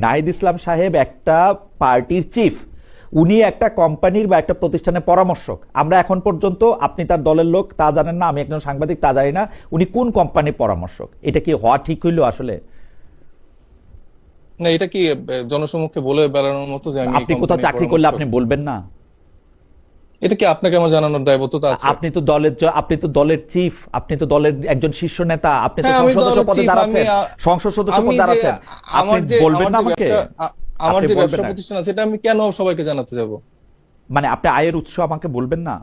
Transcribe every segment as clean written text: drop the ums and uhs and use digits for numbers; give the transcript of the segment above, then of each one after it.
নাহিদ ইসলাম সাহেব একটা পার্টির চিফ, উনি একটা কোম্পানির বা একটা প্রতিষ্ঠানের পরামর্শক। আমরা এখন পর্যন্ত, আপনি তার দলের লোক তা জানেন না, আমি একজন সাংবাদিক তা জানি না উনি কোন কোম্পানির পরামর্শক। এটা কি হওয়া ঠিক হইলো আসলে? না, এটা কি জনসমক্ষে বলে বেড়ানোর মতো যে আমি এই আপনি কোথাও কোম্পানির চাকরি করলে পরামর্শক? আপনি বলবেন না? এটা কি আপনাকে আমার জানানোর দায়বদ্ধতা আছে? আপনি তো দলের চিফ, আপনি তো দলের একজন শীর্ষ নেতা, আপনি তো হ্যাঁ, আমি সংসদ সদস্য দলের পদে চিফ। আমি দাঁড়াচ্ছেন, সংসদ সদস্য আমি পদে যে দাঁড়াচ্ছেন। আপনি আমার যে বলবেন আমার না যে আমাকে? ব্যবসা আমার আপনি যে বলবেন ব্যবসা না? প্রতিষ্ঠান আছে, এটা আমি কেন সবাইকে জানাতে যাব? মানে আপনি আয়ের উৎস আমাকে বলবেন না?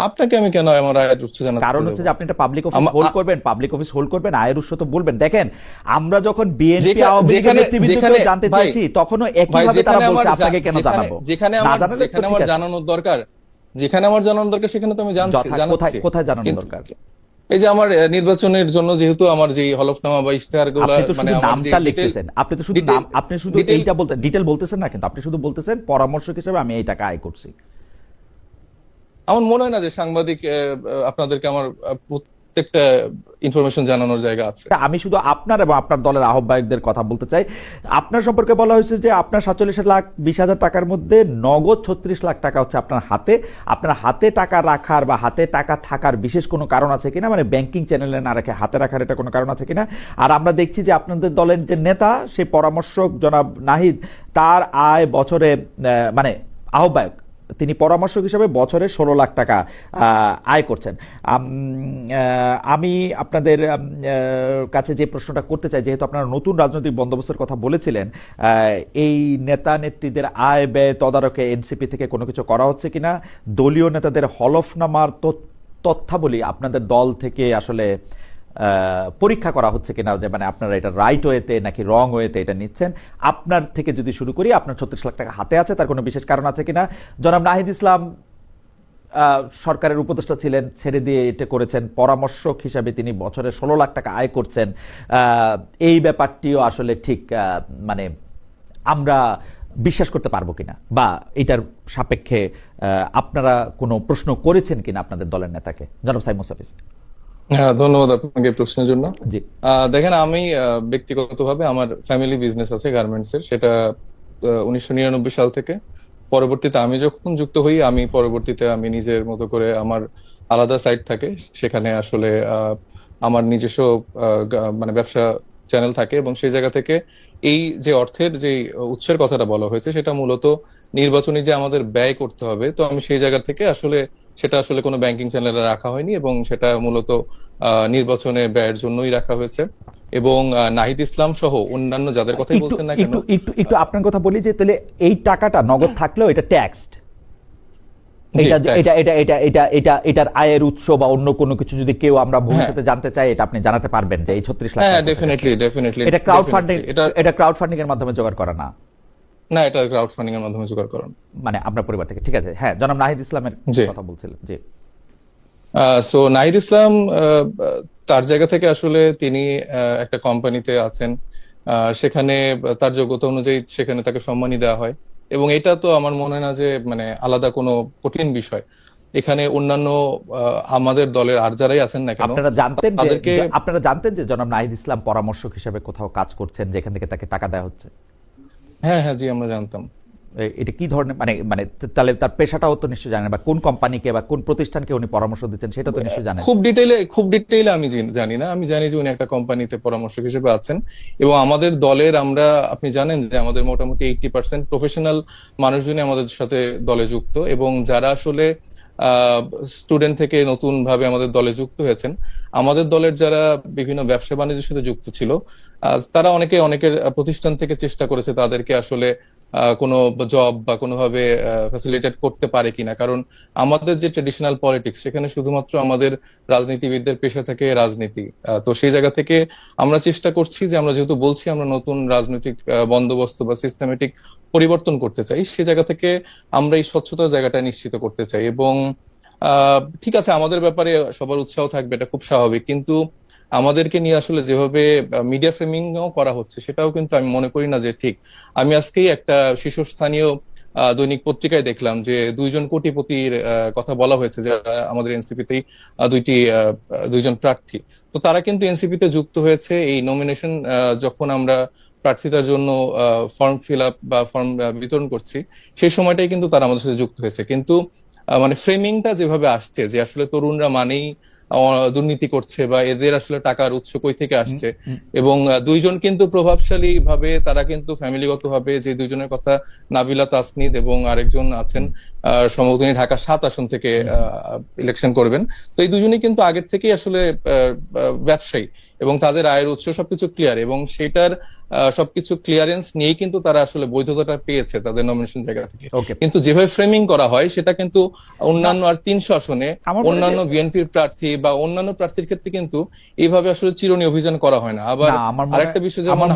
আপনাকে আমি কেন আমার আয়ের উৎস জানাতে কারণ যাব? হচ্ছে যে আপনি একটা পাবলিক অফিস আমা- হোল্ড আ- করবেন, পাবলিক অফিস হোল্ড করবেন, আয়ের উৎস তো বলবেন। দেখেন, আমরা যখন বিএনপি যেখা- আওয়ামী লীগের যেখানে নেতৃবৃন্দকে যেখানে জানতে ভাই চেয়েছি, তখনও ভাই একইভাবে তারা যেখানে আমার বলছে আপনাকে কেন যেখানে জানাবো? যেখানে না আমার জানালে তো যেখানে ঠিক আমার আছে। জানানোর দরকার, যেখানে আমার জানানোর দরকার সেখানে তো আমি কোথায় জানাচ্ছি। কোথায় জানানো কিন্তু দরকার? এই যে আমার নির্বাচনের জন্য যেহেতু আমার যে হলফনামা বা ইশতেহার গুলা, আপনি তো মানে শুধু আমার যে নামটা ডিটেল লিখতেছেন, আপনি তো শুধু ডিটেল নাম, আপনি শুধু ডিটেল এইটা বলতে ডিটেল বলতেছেন না, কিন্তু আপনি শুধু বলতেছেন পরামর্শক হিসেবে আমি এই টাকা আয় করছি। আমার মনে হয় না যে সাংবাদিক আপনাদেরকে আমার প্রত্যেকটা ইনফরমেশন জানানোর জায়গা আছে। আমি শুধু আপনার এবং আপনার দলের আহ্বায়কদের কথা বলতে চাই। আপনার সম্পর্কে বলা হয়েছে যে আপনার 47,20,000 টাকার মধ্যে নগদ 36 লাখ টাকা হচ্ছে আপনার হাতে। আপনার হাতে টাকা রাখার বা হাতে টাকা থাকার বিশেষ কোনো কারণ আছে কিনা, মানে ব্যাংকিং চ্যানেলে না রেখে হাতে রাখার এটা কোনো কারণ আছে কিনা? আর আমরা দেখছি যে আপনাদের দলের যে নেতা, সেই পরামর্শক জনাব নাহিদ, তার আয় বছরে মানে আহ্বায়ক, তিনি পরামর্শক হিসেবে বছরে 16 লাখ টাকা আয় করছেন। আমি আপনাদের কাছে যে প্রশ্নটা করতে চাই, যেহেতু আপনারা নতুন রাজনৈতিক বন্দোবস্তের কথা বলেছিলেন, এই নেতা নেত্রীদের আয় ব্যয় তদারকে এনসিপি থেকে কোনো কিছু করা হচ্ছে কিনা, দলীয় নেতাদের হলফনামার তথ্যাবলী আপনাদের দল থেকে আসলে পরীক্ষা করা হচ্ছে কিনা, যে মানে আপনারা এটা রাইট ওয়েতে নাকি রং ওয়েতে এটা নিচ্ছেন। আপনার থেকে যদি শুরু করি, আপনার 36 লাখ টাকা হাতে আছে, তার কোনো বিশেষ কারণ আছে কিনা? জনাব নাহিদ ইসলাম সরকারের উপদেষ্টা ছিলেন, ছেড়ে দিয়ে এটা করেছেন, পরামর্শক হিসাবে তিনি বছরে 16 লাখ টাকা আয় করছেন। এই ব্যাপারটিও আসলে ঠিক মানে আমরা বিশ্বাস করতে পারবো কিনা, বা এটার সাপেক্ষে আপনারা কোনো প্রশ্ন করেছেন কিনা আপনাদের দলের নেতাকে? জনাব সাইদ মুস্তাফিজ। হ্যাঁ, ধন্যবাদ আপনাকে এই প্রশ্নের জন্য। জি। দেখেন, আমি ব্যক্তিগতভাবে আমার ফ্যামিলি বিজনেস আছে গার্মেন্টস এর, সেটা 1999 সাল থেকে। পরবর্তীতে আমি যখন যুক্ত হই, আমি পরবর্তীতে আমি নিজের মতো করে আমার আলাদা সাইট থাকে, সেখানে আসলে আমার নিজস্ব মানে ব্যবসা চ্যানেল থাকে, এবং সেই জায়গা থেকে এই যে অর্থের যে উৎসের কথাটা বলা হয়েছে, সেটা মূলত নির্বাচনী যে আমাদের ব্যয় করতে হবে, তো আমি সেই জায়গা থেকে আসলে সেটা আসলে কোনো ব্যাংকিং চ্যানেলে রাখা হয়নি, এবং সেটা মূলত নির্বাচনে ব্যয়ের জন্যই রাখা হয়েছে। এবং নাহিদ ইসলাম সহ অন্যান্য যাদের কথাই একটু বলছেন না কেন। একটু একটু একটু আপনার কথা বলি, যে তাহলে এই টাকাটা নগদ থাকলেও এটা ট্যাক্সড, জি, এটা ট্যাক্স। এটা এটা এটা এটা এটা এটার আয়ের উৎস বা অন্য কোনো কিছু যদি কেউ আমরা হ্যাঁ, ভবিষ্যতে জানতে চাই, এটা আপনি জানাতে পারবেন যে এই 36 লাখ হ্যাঁ, টাকা কোথায় যাচ্ছে? ডেফিনেটলি ডেফিনেটলি এটা ক্রাউড ফান্ডিং, ডেফিনেটলি এটা। এটা ক্রাউড ফান্ডিং এর মাধ্যমে জোগাড় করা না? না, এটা ক্রাউড ফান্ডিং এর মাধ্যমে জোগাড় করানো। মানে আপনার পরিবার থেকে? ঠিক আছে, হ্যাঁ, জনাব নাহিদ ইসলামের জি। কথা বলছিলেন। জি। সো নাহিদ ইসলাম তার জায়গা থেকে আসলে তিনি একটা কোম্পানিতে আছেন, সেখানে তার যোগ্যতা অনুযায়ী সেখানে তাকে সম্মানই দেওয়া হয়, এবং এটা তো আমার মনে হয় না যে মানে আলাদা কোনো কঠিন বিষয়। এখানে অন্যান্য আমাদের দলের আর যারাই আছেন না কেন, তাদেরকে। আপনারা জানতেন যে জনাব নাহিদ ইসলাম পরামর্শক হিসেবে কোথাও কাজ করছেন, যেখান থেকে তাকে টাকা দেওয়া হচ্ছে? হ্যাঁ, হ্যাঁ, জি, আমরা জানতাম। এটা কি ধরনের, মানে মানে তাহলে তার পেশাটাও তো নিশ্চয়ই জানেন, বা কোন কোম্পানিকে বা কোন প্রতিষ্ঠানকে উনি পরামর্শ দিচ্ছেন সেটা তো নিশ্চয়ই জানেন। খুব ডিটেইলে আমি জানি না। আমি জানি যে উনি একটা কোম্পানিতে পরামর্শক হিসেবে আছেন, এবং আমাদের দলের আপনি জানেন যে আমাদের মোটামুটি 80% প্রফেশনাল মানুষজনই আমাদের সাথে দলে যুক্ত, এবং যারা আসলে স্টুডেন্ট থেকে নতুন ভাবে আমাদের দলে যুক্ত হয়েছেন, আমাদের দলের যারা বিভিন্ন ব্যবসা বাণিজ্যের সাথে যুক্ত ছিল, তারা অনেকের প্রতিষ্ঠান থেকে চেষ্টা করেছে তাদেরকে আসলে কোনো জব বা কোনোভাবে ফ্যাসিলিটেট করতে পারে কিনা, কারণ আমাদের যে ট্রেডিশনাল পলিটিক্স, সেখানে শুধুমাত্র আমাদের রাজনীতিবিদদের পেশা থেকে রাজনীতি। তো সেই জায়গা থেকে আমরা চেষ্টা করছি যে, আমরা যেহেতু বলছি আমরা নতুন রাজনৈতিক বন্দোবস্ত বা সিস্টেমেটিক পরিবর্তন করতে চাই, সে জায়গা থেকে আমরা এই স্বচ্ছতার জায়গাটা নিশ্চিত করতে চাই। এবং ঠিক আছে, আমাদের ব্যাপারে সবার উৎসাহ থাকবে, এটা খুব স্বাভাবিক, কিন্তু আমাদেরকে নিয়ে আসলে যেভাবে মিডিয়া ফ্রেমিং করা হচ্ছে, সেটাও কিন্তু আমি মনে করি না যে ঠিক। আমি আজকেই একটা শীর্ষস্থানীয় দৈনিক পত্রিকায় দেখলাম যে 2 জন কোটিপতির কথা বলা হয়েছে, যারা আমাদের এনসিপিতেই দুইজন প্রার্থী। তো তারা কিন্তু এনসিপিতে যুক্ত হয়েছে এই নমিনেশন, যখন আমরা প্রার্থিতার জন্য ফর্ম ফিল আপ বা ফর্ম বিতরণ করছি, সেই সময়টাই কিন্তু তারা আমাদের সাথে যুক্ত হয়েছে। কিন্তু মানে ফ্রেমিংটা যেভাবে আসছে যে আসলে তরুণরা মানেই দুর্নীতি করছে বা এদের আসলে টাকার উৎস কই থেকে আসছে, এবং 2 জন কিন্তু প্রভাবশালী ভাবে, তারা কিন্তু ফ্যামিলিগত ভাবে, যে 2 জনের কথা নাবিলা তাসনিদ এবং আরেকজন আছেন সম্ভবত তিনি ঢাকা 7 আসন থেকে ইলেকশন করবেন। তো এই 2জনই কিন্তু আগের থেকেই আসলে ব্যবসায়ী এবং তাদের আয়ের উৎস সবকিছু ক্লিয়ার, এবং সেটার সবকিছু ক্লিয়ারেন্স নিয়েই কিন্তু তারা আসলে বৈধতাটা পেয়েছে তাদের নমিনেশন জায়গা থেকে। কিন্তু যেভাবে ফ্রেমিং করা হয় সেটা কিন্তু অন্যান্য আর 300 আসনে অন্যান্য বিএনপির প্রার্থী বা অন্যান্য প্রার্থীর ক্ষেত্রে কিন্তু এইভাবে আসলে চিরুনি অভিযান করা হয় না। আবার আরেকটা বিষয়, যেমন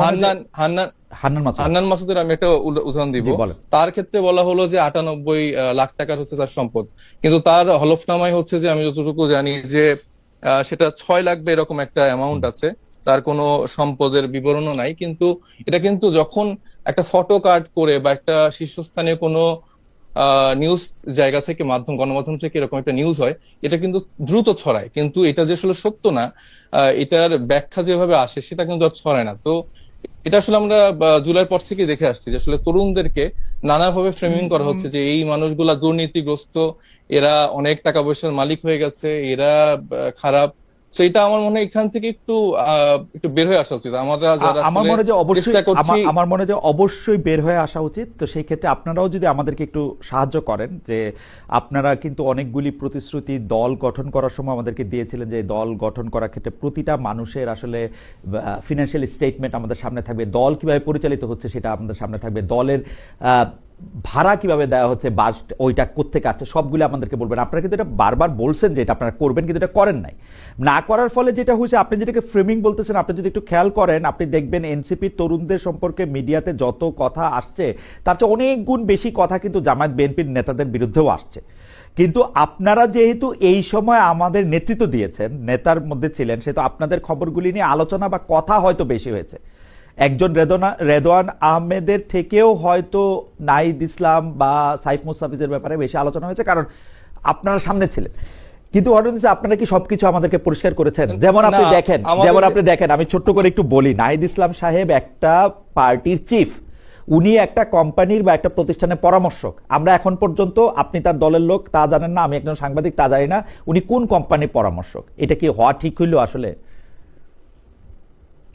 হান্নান মাসুদের আমি একটা উদাহরণ দিব। তার ক্ষেত্রে বলা হলো যে 98 লাখ টাকার হচ্ছে তার সম্পদ, কিন্তু তার হলফনামায় হচ্ছে যে আমি যতটুকু জানি যে সেটা 6 লাখ বা এরকম একটা অ্যামাউন্ট আছে, তার কোনো সম্পদের বিবরণও নাই। কিন্তু এটা কিন্তু যখন একটা ফটো কার্ড করে বা একটা শীর্ষস্থানীয় কোনো নিউজ জায়গা থেকে, গণমাধ্যম থেকে এরকম একটা নিউজ হয়, এটা কিন্তু দ্রুত ছড়ায়, কিন্তু এটা যে আসলে সত্য না, এটার ব্যাখ্যা যেভাবে আসে সেটা কিন্তু আর ছড়ায় না। তো এটা আসলে আমরা জুলাইয়ের পর থেকে দেখে আসছি যে আসলে তরুণদেরকে নানাভাবে ফ্রেমিং করা হচ্ছে যে এই মানুষগুলা দুর্নীতিগ্রস্ত, এরা অনেক টাকা পয়সার মালিক হয়ে গেছে, এরা খারাপ। তো এটা আমার মনে হয় এখান থেকে একটু বের হয়ে আসা উচিত। আমরা যারা আমার মনে হয় যে অবশ্যই বের হয়ে আসা উচিত। তো সেই ক্ষেত্রে আপনারাও যদি আমাদেরকে একটু সাহায্য করেন, যে আপনারা কিন্তু অনেকগুলি প্রতিশ্রুতি দল গঠন করার সময় আমাদেরকে দিয়েছিলেন, যে দল গঠন করার ক্ষেত্রে প্রতিটা মানুষের আসলে ফিনান্সিয়াল স্টেটমেন্ট আমাদের সামনে থাকবে, দল কিভাবে পরিচালিত হচ্ছে সেটা আমাদের সামনে থাকবে, দলের ভাড়া কিভাবে দেওয়া হচ্ছে, বাস ওইটা কোত্থেকে আসছে, সবগুলো আমাদেরকে বলবেন। আপনারা কিন্তু এটা বারবার বলছেন যে এটা আপনারা করবেন, কিন্তু এটা করেন নাই। না করার ফলে যেটা হয়েছে, আপনি যেটাকে ফ্রেমিং বলতেছেন, আপনি যদি একটু খেয়াল করেন, আপনি দেখবেন এনসিপির তরুণদের সম্পর্কে মিডিয়াতে যত কথা আসছে তার চেয়ে অনেক গুণ বেশি কথা কিন্তু জামায়াত বিএনপির নেতাদের বিরুদ্ধেও আসছে। কিন্তু আপনারা যেহেতু এই সময় আমাদের নেতৃত্ব দিয়েছেন, নেতার মধ্যে ছিলেন, সেহেতু আপনাদের খবরগুলি নিয়ে আলোচনা বা কথা হয়তো বেশি হয়েছে। একজন রেদওয়ান আহমেদের থেকেও হয়তো নাহিদ ইসলাম বা সাইফ মুস্তাফিজের ব্যাপারে বেশি আলোচনা হয়েছে, কারণ আপনারা সামনে ছিলেন। কিন্তু আপনারা কি সবকিছু আমাদেরকে পরিষ্কার করেছেন? যেমন আপনি দেখেন, আমি ছোট্ট করে একটু বলি, নাহিদ ইসলাম সাহেব একটা পার্টির চিফ, উনি একটা কোম্পানির বা একটা প্রতিষ্ঠানের পরামর্শক। আমরা এখন পর্যন্ত, আপনি তার দলের লোক তা জানেন না, আমি একজন সাংবাদিক তা জানি না, উনি কোন কোম্পানির পরামর্শক। এটা কি হওয়া ঠিক হইল আসলে?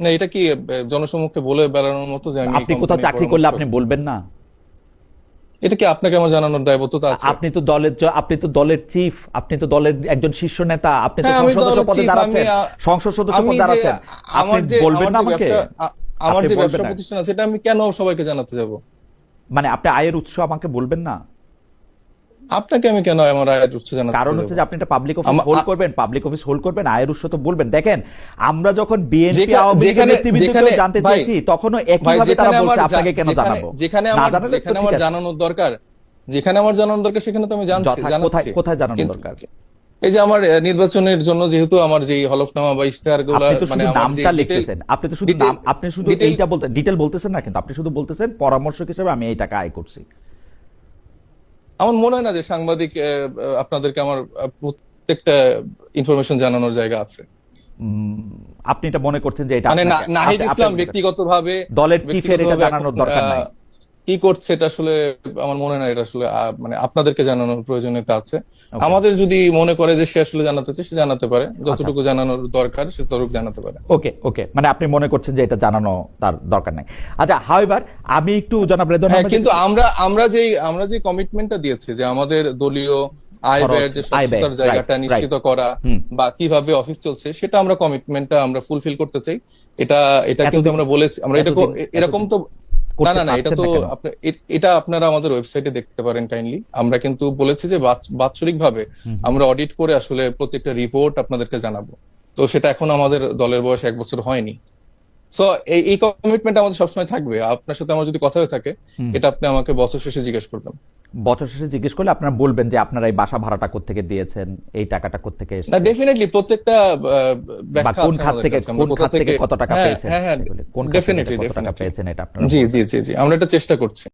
না, এটা কি জনসমক্ষে বলে বেড়ানোর মতো যে আমি আপনি কোথাও চাকরি করলে আপনি বলবেন না? এটা কি আপনাকে আমার জানানোর দায়বদ্ধতা আছে? আপনি তো দলের চিফ, আপনি তো দলের একজন শীর্ষ নেতা, আপনি তো সংসদ সদস্য পদে দাঁড়াচ্ছেন, সংসদ সদস্য পদে দাঁড়াচ্ছেন, আপনি বলবেন না আমাকে? আমার যে ব্যবসা প্রতিষ্ঠান আছে, এটা আমি কেন সবাইকে জানাতে যাব? মানে আপনি আয়ের উৎস আমাকে বলবেন না? আপনাকে আমি কেন আমার আয়ের উৎস জানাতে? কারণ হচ্ছে যে আপনি একটা পাবলিক অফিস হোল্ড করবেন, আয়ের উৎস তো বলবেন। দেখেন, আমরা যখন বিএনপি আওয়ামী লীগের নেতৃবৃন্দকে জানতে চাইছি, তখনও একইভাবে তারা বলছে, আপনাকে কেন জানাবো? যেখানে আমার জানানোর দরকার, সেখানে তো আমি জানাচ্ছি। কোথায় জানানোর দরকার? এই যে আমার নির্বাচনের জন্য যেহেতু আমার যে হলফনামা বা ইশতেহারগুলো, মানে নামটা লিখতেছেন, আপনি শুধু এইটা বলতে ডিটেইল বলতেছেন না, কিন্তু আপনি শুধু বলতেছেন পরামর্শক হিসেবে আমি এই টাকা আয় করছি। আমার মনে হয় না যে সাংবাদিক আপনাদেরকে আমার প্রত্যেকটা ইনফরমেশন জানানোর জায়গা আছে। আপনি এটা মনে করছেন যে এটা মানে নাহিদ ইসলাম ব্যক্তিগতভাবে দলের চিফের এটা জানানোর দরকার নাই? কি করছে এটা আসলে আমার মনে হয় না এটা আসলে মানে আপনাদেরকে জানানোর প্রয়োজনীয়তা আছে। আমাদের যদি মনে করে যে সে আসলে জানাতে চায়, সে জানাতে পারে, যতটুকু জানানোর দরকার সে ততটুকু জানাতে পারে। ওকে, মানে আপনি মনে করছেন যে এটা জানানো তার দরকার নাই। আচ্ছা, হাউএভার আমি একটু জনাব রেদওয়ান আহমেদ, কিন্তু আমরা যে কমিটমেন্টটা দিয়েছি যে আমাদের দলীয় আয় ব্যয়ের যে স্বচ্ছতার জায়গাটা নিশ্চিত করা বা কিভাবে অফিস চলছে, সেটা আমরা কমিটমেন্টটা আমরা ফুলফিল করতে চাই। এটা কিন্তু আমরা বলেছি, আমরা এটা এরকম তো না, এটা আপনারা আমাদের ওয়েবসাইটে দেখতে পারেন কাইন্ডলি। আমরা কিন্তু বলেছি যে বাৎসরিক ভাবে আমরা অডিট করে আসলে প্রত্যেকটা রিপোর্ট আপনাদেরকে জানাবো। তো সেটা এখন আমাদের দলের বয়স 1 বছর হয়নি। সো এই কমিটমেন্ট আমাদের সবসময় থাকবে। আপনার সাথে আমার যদি কথা হয়ে থাকে, এটা আপনি আমাকে বছর শেষে জিজ্ঞেস করবেন। বছর শেষে জিজ্ঞেস করলে আপনারা বলবেন যে আপনারা এই বাসা ভাড়াটা কোত্থেকে দিয়েছেন, এই টাকাটা কোত্থেকে এসেছে? না, ডেফিনেটলি প্রত্যেকটা ব্যাখ্যা কোন খাত থেকে কত টাকা পেয়েছেন, কোন খাত থেকে কত টাকা পেয়েছেন, এটা আপনারা জি আমরা এটা চেষ্টা করছি।